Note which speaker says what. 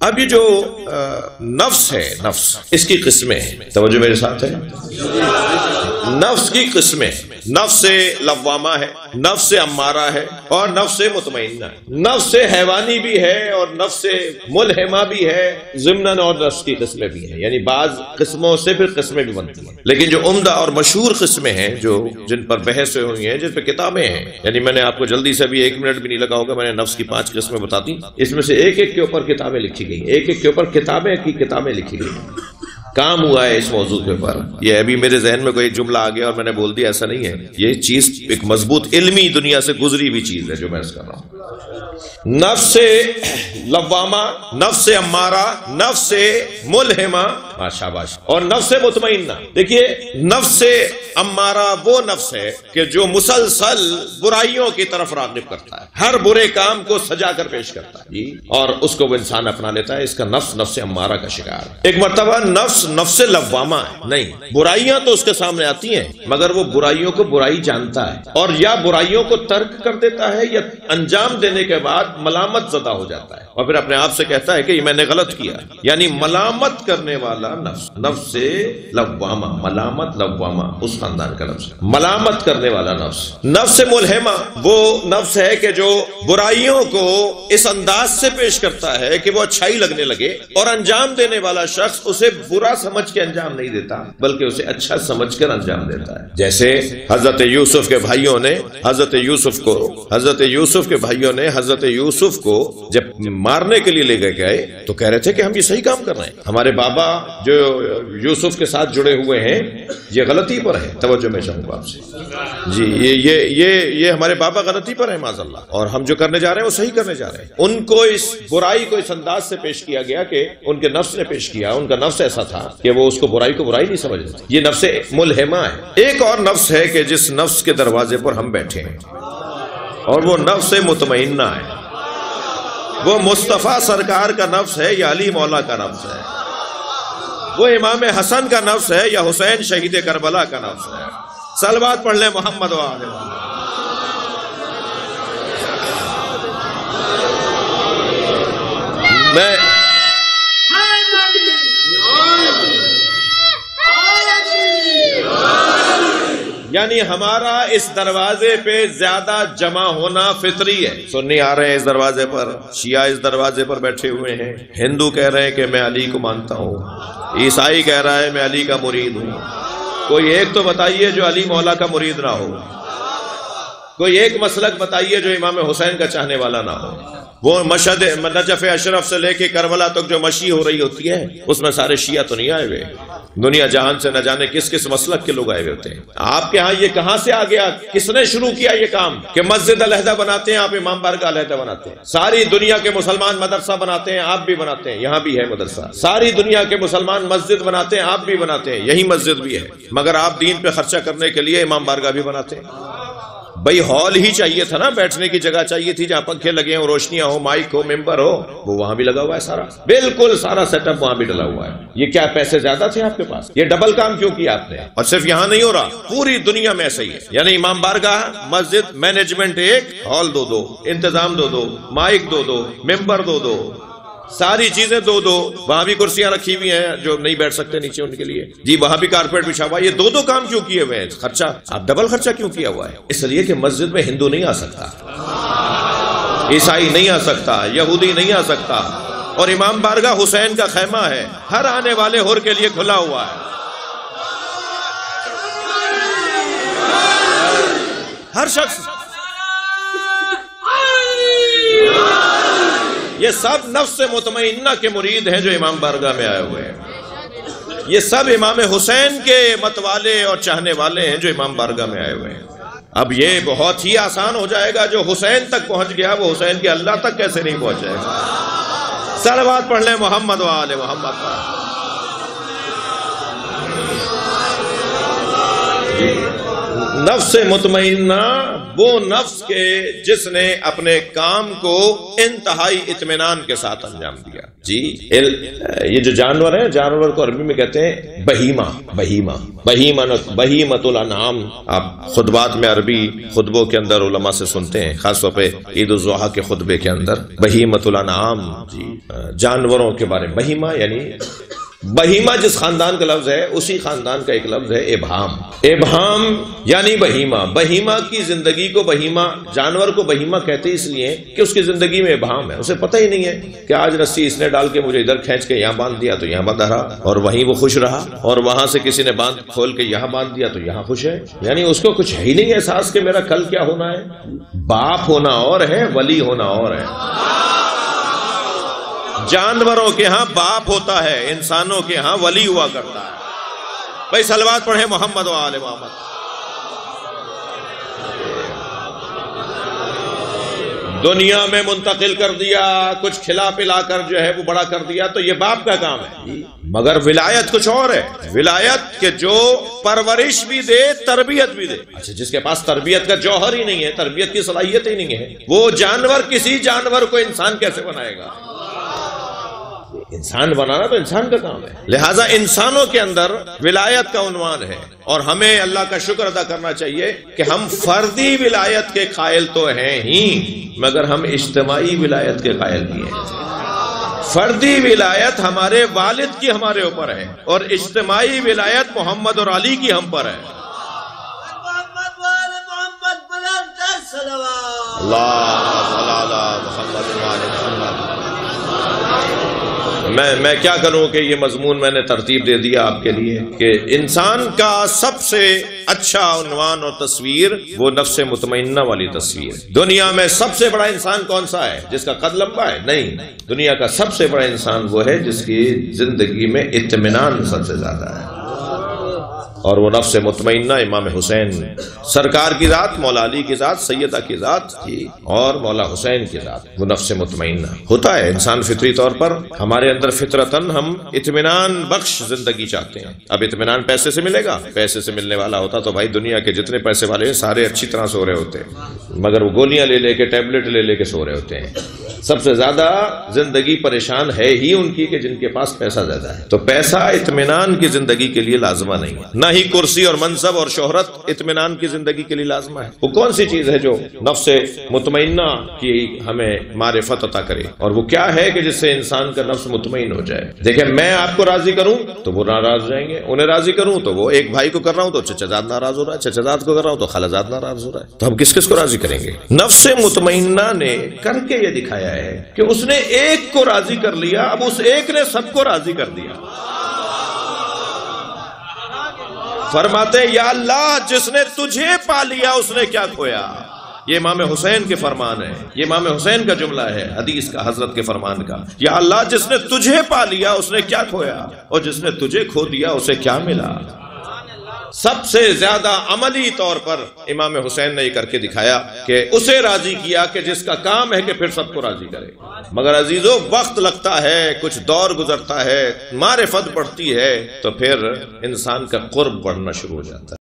Speaker 1: اب یہ جو نفس ہے، نفس اس کی قسمیں ہیں، توجہ میرے ساتھ ہے، نفس کی قسمیں، نفس لوامہ ہے، نفس امارہ ہے اور نفس مطمئنہ ہے۔ نفس حیوانی بھی ہے اور نفس ملہمہ بھی ہے ضمناً، اور نفس کی قسمیں بھی ہیں، یعنی بعض قسموں سے پھر قسمیں بھی بنتی ہیں، لیکن جو عمدہ اور مشہور قسمیں ہیں جو جن پر بحث ہوئی ہیں، جن پہ کتابیں ہیں، یعنی میں نے آپ کو جلدی سے بھی 1 منٹ بھی نہیں لگا ہوگا، میں نے نفس کی 5 قسمیں بتا دی، اس میں سے ایک ایک کے اوپر کتابیں لکھی گئی، ایک ایک کے اوپر کتابیں کی کتابیں لکھی گئی، کام ہوا ہے اس موضوع کے اوپر۔ یہ ابھی میرے ذہن میں کوئی جملہ آ گیا اور میں نے بول دیا، ایسا نہیں ہے، یہ چیز ایک مضبوط علمی دنیا سے گزری ہوئی چیز ہے جو میں اس کر رہا ہوں۔ نفس لوامہ، نفس امارہ، نفس ملہمہ، شاباش، اور نفس مطمئنہ۔ دیکھیے نفس امارہ وہ نفس ہے کہ جو مسلسل برائیوں کی طرف راغب کرتا ہے، ہر برے کام کو سجا کر پیش کرتا ہے اور اس کو وہ انسان اپنا لیتا ہے، اس کا نفس نفس امارہ کا شکار ہے۔ ایک مرتبہ نفس لوامہ ہے، نہیں، برائیاں تو اس کے سامنے آتی ہیں مگر وہ برائیوں کو برائی جانتا ہے اور یا برائیوں کو ترک کر دیتا ہے یا انجام دینے کے بعد ملامت زدہ ہو جاتا ہے اور پھر اپنے آپ سے کہتا ہے کہ یہ میں نے غلط کیا، یعنی ملامت کرنے والا نفس، نفس لوامہ، ملامت لوامہ اس خاندان کا نفس، ملامت کرنے والا نفس۔ نفس ملہمہ وہ نفس ہے کہ جو برائیوں کو اس انداز سے پیش کرتا ہے کہ وہ اچھائی لگنے لگے اور انجام دینے والا شخص اسے برا سمجھ کے انجام نہیں دیتا بلکہ اسے اچھا سمجھ کر انجام دیتا ہے۔ جیسے حضرت یوسف کے بھائیوں نے حضرت یوسف کو جب مارنے کے لیے لے گئے تو کہہ رہے تھے کہ ہم یہ صحیح کام کر رہے ہیں، ہمارے بابا جو یوسف کے ساتھ جڑے ہوئے ہیں یہ غلطی پر ہے، توجہ میں چاہوں گا آپ سے جی، یہ ہمارے بابا غلطی پر ہے معاذ اللہ، اور ہم جو کرنے جا رہے ہیں وہ صحیح کرنے جا رہے ہیں۔ ان کو اس برائی کو اس انداز سے پیش کیا گیا کہ ان کے نفس نے پیش کیا، ان کا نفس ایسا تھا کہ وہ اس کو برائی کو برائی نہیں سمجھ رہے، یہ نفس ملہمہ ہے۔ ایک اور نفس ہے کہ جس نفس کے دروازے پر ہم بیٹھے ہیں اور وہ نفس مطمئنہ ہے، وہ مصطفیٰ سرکار کا نفس ہے یا علی مولا کا نفس ہے، وہ امام حسن کا نفس ہے یا حسین شہید کربلا کا نفس ہے۔ صلوات پڑھ لیں محمد و آلہ محمد۔ میں یعنی ہمارا اس دروازے پہ زیادہ جمع ہونا فطری ہے۔ سنی آ رہے ہیں اس دروازے پر، شیعہ اس دروازے پر بیٹھے ہوئے ہیں، ہندو کہہ رہے ہیں کہ میں علی کو مانتا ہوں، عیسائی کہہ رہا ہے میں علی کا مرید ہوں۔ کوئی ایک تو بتائیے جو علی مولا کا مرید نہ ہو، کوئی ایک مسلک بتائیے جو امام حسین کا چاہنے والا نہ ہو۔ وہ مشہد نجف اشرف سے لے کے کربلا تک جو مشی ہو رہی ہوتی ہے اس میں سارے شیعہ تو نہیں آئے ہوئے، دنیا جہان سے نہ جانے کس کس مسلک کے لوگ آئے ہوئے ہوتے ہیں۔ آپ کے ہاں یہ کہاں سے آ گیا؟ کس نے شروع کیا یہ کام کہ مسجد علیحدہ بناتے ہیں، آپ امام بارگاہ علیحدہ بناتے ہیں؟ ساری دنیا کے مسلمان مدرسہ بناتے ہیں، آپ بھی بناتے ہیں، یہاں بھی ہے مدرسہ۔ ساری دنیا کے مسلمان مسجد بناتے ہیں، آپ بھی بناتے ہیں، یہی مسجد بھی ہے، مگر آپ دین پہ خرچہ کرنے کے لیے امام بارگاہ بھی بناتے ہیں۔ بھئی ہال ہی چاہیے تھا نا، بیٹھنے کی جگہ چاہیے تھی جہاں پنکھے لگے ہوں، روشنیاں ہو، مائک ہو، ممبر ہو، وہ وہاں بھی لگا ہوا ہے، سارا بالکل سارا سیٹ اپ وہاں بھی ڈلا ہوا ہے۔ یہ کیا پیسے زیادہ تھے آپ کے پاس؟ یہ ڈبل کام کیوں کیا آپ نے؟ اور صرف یہاں نہیں ہو رہا، پوری دنیا میں ایسا ہی ہے، یعنی امام بارگاہ، مسجد، مینجمنٹ ایک، ہال دو، انتظام دو، مائک دو، ممبر دو، ساری چیزیں دو، وہاں بھی کرسیاں رکھی ہوئی ہیں جو نہیں بیٹھ سکتے نیچے ان کے لیے، جی وہاں بھی کارپیٹ بچھا ہوا ہے۔ یہ دو کام کیوں کیے ہوئے ہیں؟ خرچہ آپ ڈبل خرچہ کیوں کیا ہوا ہے؟ اس لیے کہ مسجد میں ہندو نہیں آ سکتا، عیسائی نہیں آ سکتا، یہودی نہیں آ سکتا، اور امام بارگاہ حسین کا خیمہ ہے، ہر آنے والے حر کے لیے کھلا ہوا ہے، ہر شخص۔ یہ سب نفس مطمئنہ کے مرید ہیں جو امام بارگاہ میں آئے ہوئے ہیں، یہ سب امام حسین کے مت والے اور چاہنے والے ہیں جو امام بارگاہ میں آئے ہوئے ہیں۔ اب یہ بہت ہی آسان ہو جائے گا، جو حسین تک پہنچ گیا وہ حسین کے اللہ تک کیسے نہیں پہنچ جائے گا؟ صلوات پڑھ لیں محمد و آل محمد۔ نفس مطمئنہ وہ نفس کے جس نے اپنے کام کو انتہائی اطمینان کے ساتھ انجام دیا. جی یہ جو جانور ہیں، جانور کو عربی میں کہتے ہیں بہیمہ. بہیمۃ الانعام. آپ خطبات میں عربی خطبوں کے اندر علماء سے سنتے ہیں، خاص طور پہ عید الاضحیٰ کے خطبے کے اندر بہیمۃ الانعام. جی جانوروں کے بارے میں. بہیمہ یعنی بہیمہ جس خاندان کا لفظ ہے اسی خاندان کا ایک لفظ ہے ابہام. ابہام یعنی بہیمہ. بہیمہ کی زندگی کو بہیمہ، جانور کو بہیمہ کہتے اس لیے کہ اس کی زندگی میں ابہام ہے. اسے پتہ ہی نہیں ہے کہ آج رسی اس نے ڈال کے مجھے ادھر کھینچ کے یہاں باندھ دیا تو یہاں بندھا رہا، اور وہیں وہ خوش رہا، اور وہاں سے کسی نے باندھ کھول کے یہاں باندھ دیا تو یہاں خوش ہے. یعنی اس کو کچھ ہے ہی نہیں احساس کہ میرا کل کیا ہونا ہے. باپ ہونا اور ہے، ولی ہونا اور ہے. جانوروں کے ہاں باپ ہوتا ہے، انسانوں کے ہاں ولی ہوا کرتا ہے. بھائی صلوات پڑھیں محمد و آل محمد. دنیا میں منتقل کر دیا، کچھ کھلا پلا کر جو ہے وہ بڑا کر دیا، تو یہ باپ کا کام ہے. مگر ولایت کچھ اور ہے. ولایت کہ جو پرورش بھی دے، تربیت بھی دے. اچھا، جس کے پاس تربیت کا جوہر ہی نہیں ہے، تربیت کی صلاحیت ہی نہیں ہے، وہ جانور کسی جانور کو انسان کیسے بنائے گا؟ انسان بنانا تو انسان کا کام ہے. لہٰذا انسانوں کے اندر ولایت کا عنوان ہے، اور ہمیں اللہ کا شکر ادا کرنا چاہیے کہ ہم فردی ولایت کے قائل تو ہیں ہی، مگر ہم اجتماعی ولایت کے قائل بھی ہیں. فردی ولایت ہمارے والد کی ہمارے اوپر ہے، اور اجتماعی ولایت محمد اور علی کی ہم پر ہے. میں کیا کروں کہ یہ مضمون میں نے ترتیب دے دیا آپ کے لیے کہ انسان کا سب سے اچھا عنوان اور تصویر وہ نفس مطمئنہ والی تصویر. دنیا میں سب سے بڑا انسان کون سا ہے؟ جس کا قد لمبا ہے؟ نہیں. دنیا کا سب سے بڑا انسان وہ ہے جس کی زندگی میں اطمینان سب سے زیادہ ہے، اور وہ نفس مطمئنہ امام حسین سرکار کی ذات، مولا علی کی ذات، سیدہ کی ذات اور مولا حسین کی ذات. وہ نفس مطمئنہ ہوتا ہے. انسان فطری طور پر ہمارے اندر فطرتاً ہم اطمینان بخش زندگی چاہتے ہیں. اب اطمینان پیسے سے ملے گا؟ پیسے سے ملنے والا ہوتا تو بھائی دنیا کے جتنے پیسے والے ہیں سارے اچھی طرح سو رہے ہوتے ہیں، مگر وہ گولیاں لے کے، ٹیبلٹ لے کے سو رہے ہوتے ہیں. سب سے زیادہ زندگی پریشان ہے ہی ان کی کہ جن کے پاس پیسہ زیادہ ہے. تو پیسہ اطمینان کی زندگی کے لیے لازمہ نہیں ہے، نہ ہی کرسی اور منصب اور شہرت اطمینان کی زندگی کے لیے لازمہ ہے. وہ کون سی چیز ہے جو نفس مطمئنہ کی ہمیں معرفت عطا کرے؟ اور وہ کیا ہے کہ جس سے انسان کا نفس مطمئن ہو جائے؟ دیکھیں، میں آپ کو راضی کروں تو وہ ناراض ہو جائیں گے، انہیں راضی کروں تو وہ ایک بھائی کو کر رہا ہوں تو چچا زاد ناراض ہو رہا ہے، چچا زاد کو کر رہا ہوں تو خالہ زاد ناراض ہو رہا ہے. تو ہم کس کو راضی کریں گے؟ نفس مطمئنہ نے کر کے یہ دکھایا ہے کہ اس نے ایک کو راضی کر لیا، اب اس ایک نے سب کو راضی کر دیا. فرماتے ہیں یا اللہ جس نے تجھے پا لیا اس نے کیا کھویا. یہ امام حسین کے فرمان ہے، یہ امام حسین کا جملہ ہے حدیث کا، حضرت کے فرمان کا. یا اللہ جس نے تجھے پا لیا اس نے کیا کھویا، اور جس نے تجھے کھو دیا اسے کیا ملا. سب سے زیادہ عملی طور پر امام حسین نے یہ کر کے دکھایا کہ اسے راضی کیا کہ جس کا کام ہے کہ پھر سب کو راضی کرے. مگر عزیزو وقت لگتا ہے، کچھ دور گزرتا ہے، معرفت بڑھتی ہے، تو پھر انسان کا قرب بڑھنا شروع ہو جاتا ہے.